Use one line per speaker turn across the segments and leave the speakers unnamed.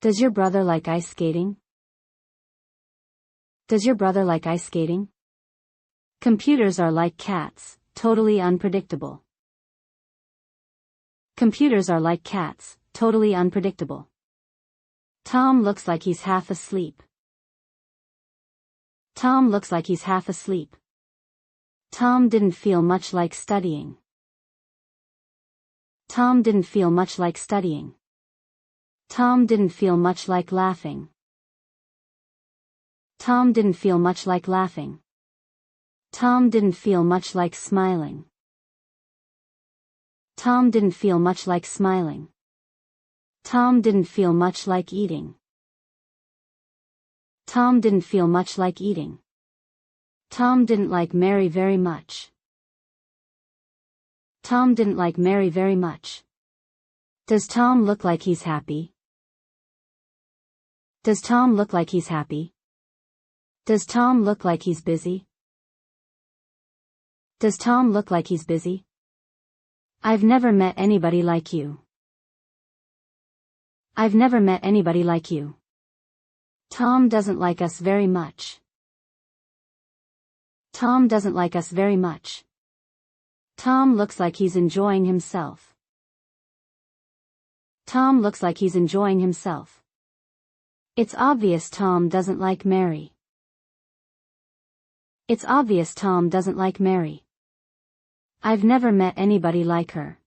Does your brother like ice skating? Does your brother like ice skating? Computers are like cats, totally unpredictable. Computers are like cats, totally unpredictable. Tom looks like he's half asleep. Tom looks like he's half asleep. Tom didn't feel much like studying. Tom didn't feel much like studying. Tom didn't feel much like laughing. Tom didn't feel much like laughing. Tom didn't feel much like smiling. Tom didn't feel much like smiling. Tom didn't feel much like eating. Tom didn't feel much like eating. Tom didn't like Mary very much. Tom didn't like Mary very much. Does Tom look like he's happy? Does Tom look like he's happy? Does Tom look like he's busy? Does Tom look like he's busy? I've never met anybody like you. I've never met anybody like you. Tom doesn't like us very much. Tom doesn't like us very much. Tom looks like he's enjoying himself. Tom looks like he's enjoying himself. It's obvious Tom doesn't like Mary. It's obvious Tom doesn't like Mary. I've never met anybody like her.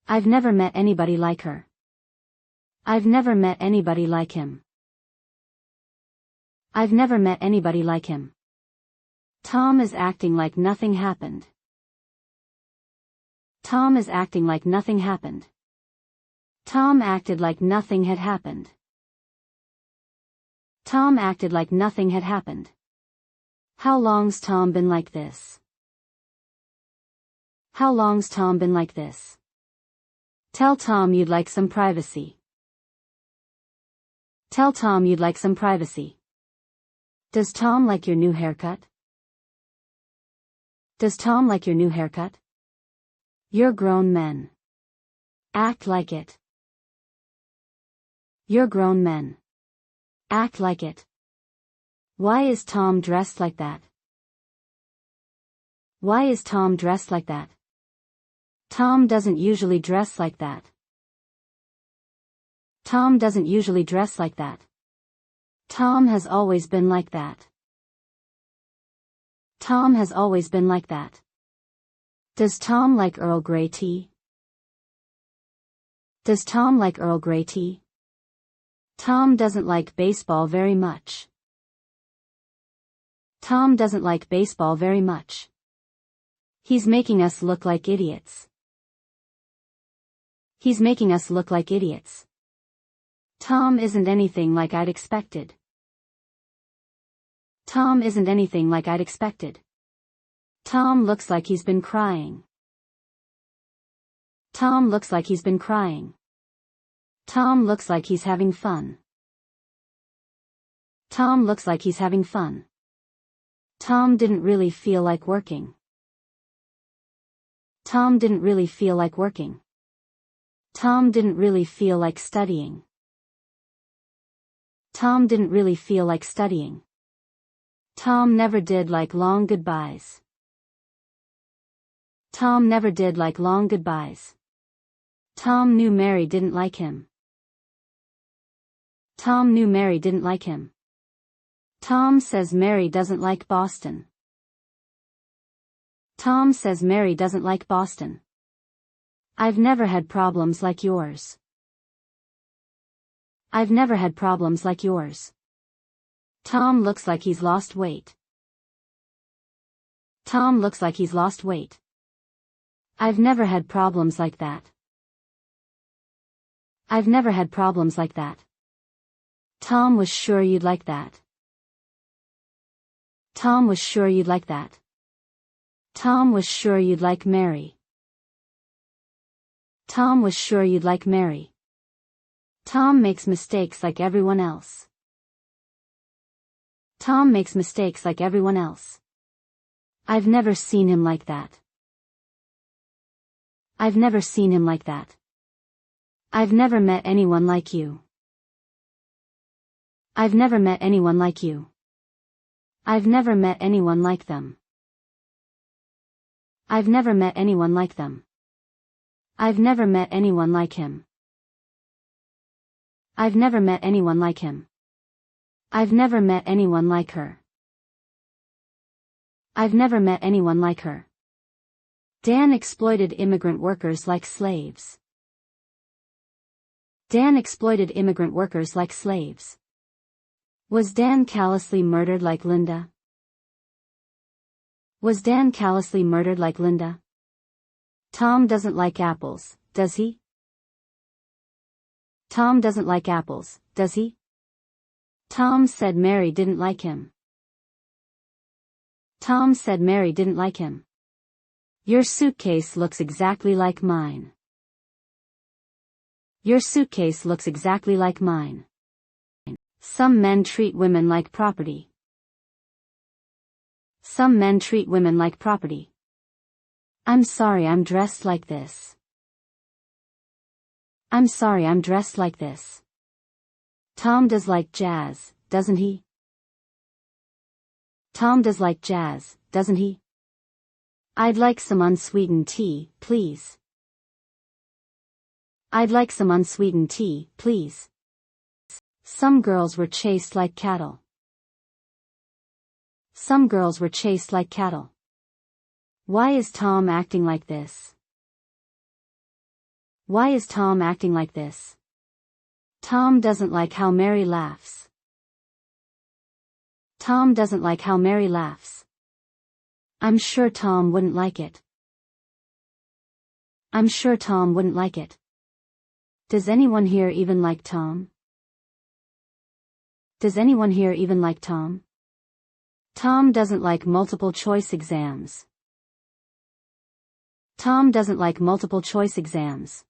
I've never met anybody like her. I've never met anybody like him. I've never met anybody like him. Tom is acting like nothing happened. Tom is acting like nothing happened. Tom acted like nothing had happened. Tom acted like nothing had happened. How long's Tom been like this? How long's Tom been like this? Tell Tom you'd like some privacy. Tell Tom you'd like some privacy. Does Tom like your new haircut? Does Tom like your new haircut? You're grown men. Act like it. You're grown men. Act like it. Why is Tom dressed like that? Why is Tom dressed like that? Tom doesn't usually dress like that. Tom doesn't usually dress like that. Tom has always been like that. Tom has always been like that. Does Tom like Earl Grey tea? Does Tom like Earl Grey tea? Tom doesn't like baseball very much. Tom doesn't like baseball very much. He's making us look like idiots. He's making us look like idiots. Tom isn't anything like I'd expected. Tom isn't anything like I'd expected. Tom looks like he's been crying. Tom looks like he's been crying. Tom looks like he's having fun. Tom looks like he's having fun. Tom didn't really feel like working. Tom didn't really feel like working. Tom didn't really feel like studying. Tom didn't really feel like studying. Tom never did like long goodbyes. Tom never did like long goodbyes. Tom knew Mary didn't like him. Tom knew Mary didn't like him. Tom says Mary doesn't like Boston. Tom says Mary doesn't like Boston. I've never had problems like yours. I've never had problems like yours. Tom looks like he's lost weight. Tom looks like he's lost weight. I've never had problems like that. I've never had problems like that. Tom was sure you'd like that. Tom was sure you'd like that. Tom was sure you'd like Mary. Tom was sure you'd like Mary. Tom makes mistakes like everyone else. Tom makes mistakes like everyone else. I've never seen him like that. I've never seen him like that. I've never met anyone like you. I've never met anyone like you. I've never met anyone like them. I've never met anyone like them. I've never met anyone like him. I've never met anyone like him. I've never met anyone like her. I've never met anyone like her. Dan exploited immigrant workers like slaves. Dan exploited immigrant workers like slaves. Was Dan callously murdered like Linda? Was Dan callously murdered like Linda? Tom doesn't like apples, does he? Tom doesn't like apples, does he? Tom said Mary didn't like him. Tom said Mary didn't like him. Your suitcase looks exactly like mine. Your suitcase looks exactly like mine. Some men treat women like property. Some men treat women like property. I'm sorry I'm dressed like this. I'm sorry I'm dressed like this. Tom does like jazz, doesn't he? Tom does like jazz, doesn't he? I'd like some unsweetened tea, please. I'd like some unsweetened tea, please. Some girls were chased like cattle. Some girls were chased like cattle. Why is Tom acting like this? Why is Tom acting like this? Tom doesn't like how Mary laughs. Tom doesn't like how Mary laughs. I'm sure Tom wouldn't like it. I'm sure Tom wouldn't like it. Does anyone here even like Tom? Does anyone here even like Tom? Tom doesn't like multiple choice exams. Tom doesn't like multiple choice exams.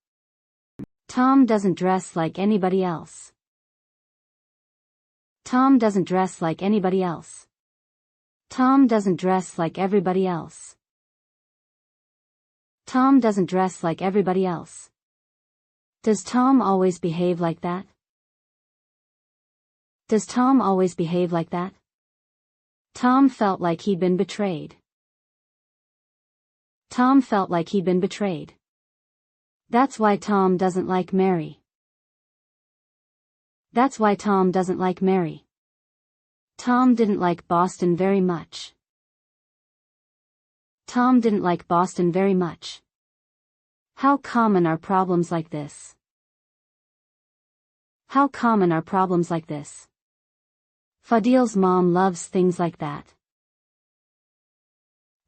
Tom doesn't dress like anybody else. Tom doesn't dress like anybody else. Tom doesn't dress like everybody else. Tom doesn't dress like everybody else. Does Tom always behave like that? Does Tom always behave like that? Tom felt like he'd been betrayed. Tom felt like he'd been betrayed. That's why Tom doesn't like Mary. That's why Tom doesn't like Mary. Tom didn't like Boston very much. Tom didn't like Boston very much. How common are problems like this? How common are problems like this? Fadil's mom loves things like that.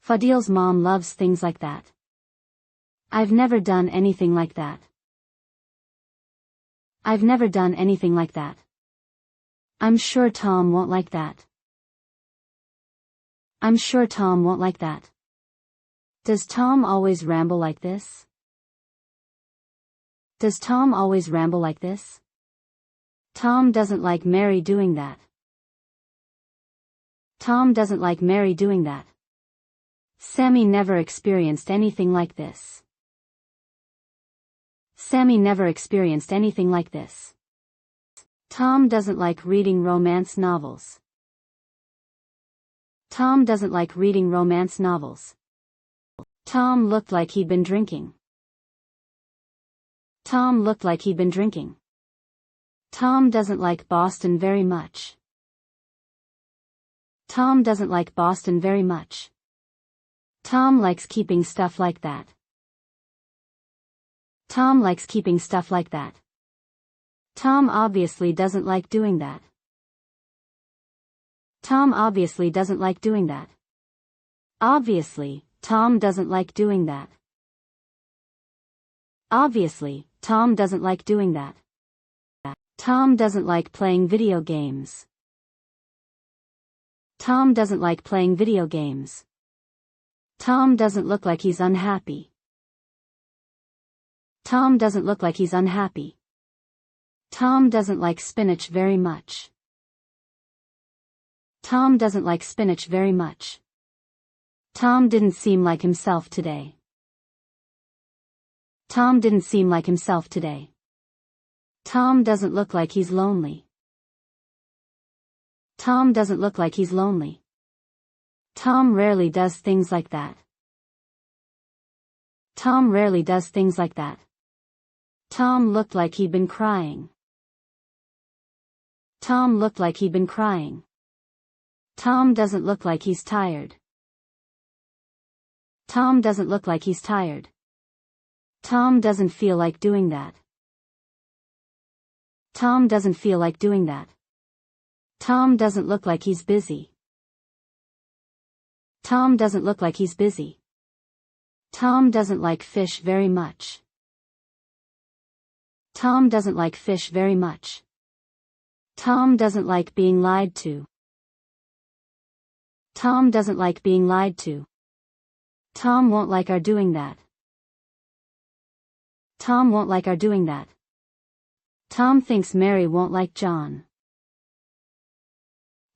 Fadil's mom loves things like that. I've never done anything like that. I've never done anything like that. I'm sure Tom won't like that. I'm sure Tom won't like that. Does Tom always ramble like this? Does Tom always ramble like this? Tom doesn't like Mary doing that. Tom doesn't like Mary doing that. Sammy never experienced anything like this. Sammy never experienced anything like this. Tom doesn't like reading romance novels. Tom doesn't like reading romance novels. Tom looked like he'd been drinking. Tom looked like he'd been drinking. Tom doesn't like Boston very much. Tom doesn't like Boston very much. Tom likes keeping stuff like that. Tom likes keeping stuff like that. Tom obviously doesn't like doing that. Tom obviously doesn't like doing that. Obviously, Tom doesn't like doing that. Obviously, Tom doesn't like doing that. Tom doesn't like playing video games. Tom doesn't like playing video games. Tom doesn't look like he's unhappy. Tom doesn't look like he's unhappy. Tom doesn't like spinach very much. Tom doesn't like spinach very much. Tom didn't seem like himself today. Tom didn't seem like himself today. Tom doesn't look like he's lonely. Tom doesn't look like he's lonely. Tom rarely does things like that. Tom rarely does things like that. Tom looked like he'd been crying. Tom looked like he'd been crying. Tom doesn't look like he's tired. Tom doesn't look like he's tired. Tom doesn't feel like doing that. Tom doesn't feel like doing that. Tom doesn't look like he's busy. Tom doesn't look like he's busy. Tom doesn't like fish very much. Tom doesn't like fish very much. Tom doesn't like being lied to. Tom doesn't like being lied to. Tom won't like our doing that. Tom won't like our doing that. Tom thinks Mary won't like John.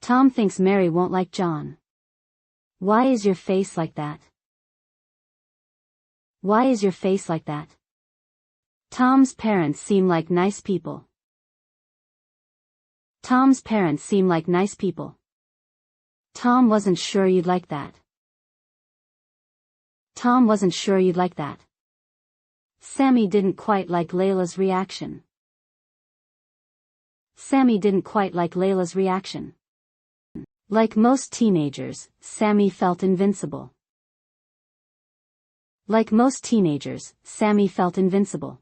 Tom thinks Mary won't like John. Why is your face like that? Why is your face like that? Tom's parents seem like nice people. Tom's parents seem like nice people. Tom wasn't sure you'd like that. Tom wasn't sure you'd like that. Sammy didn't quite like Layla's reaction. Sammy didn't quite like Layla's reaction. Like most teenagers, Sammy felt invincible. Like most teenagers, Sammy felt invincible.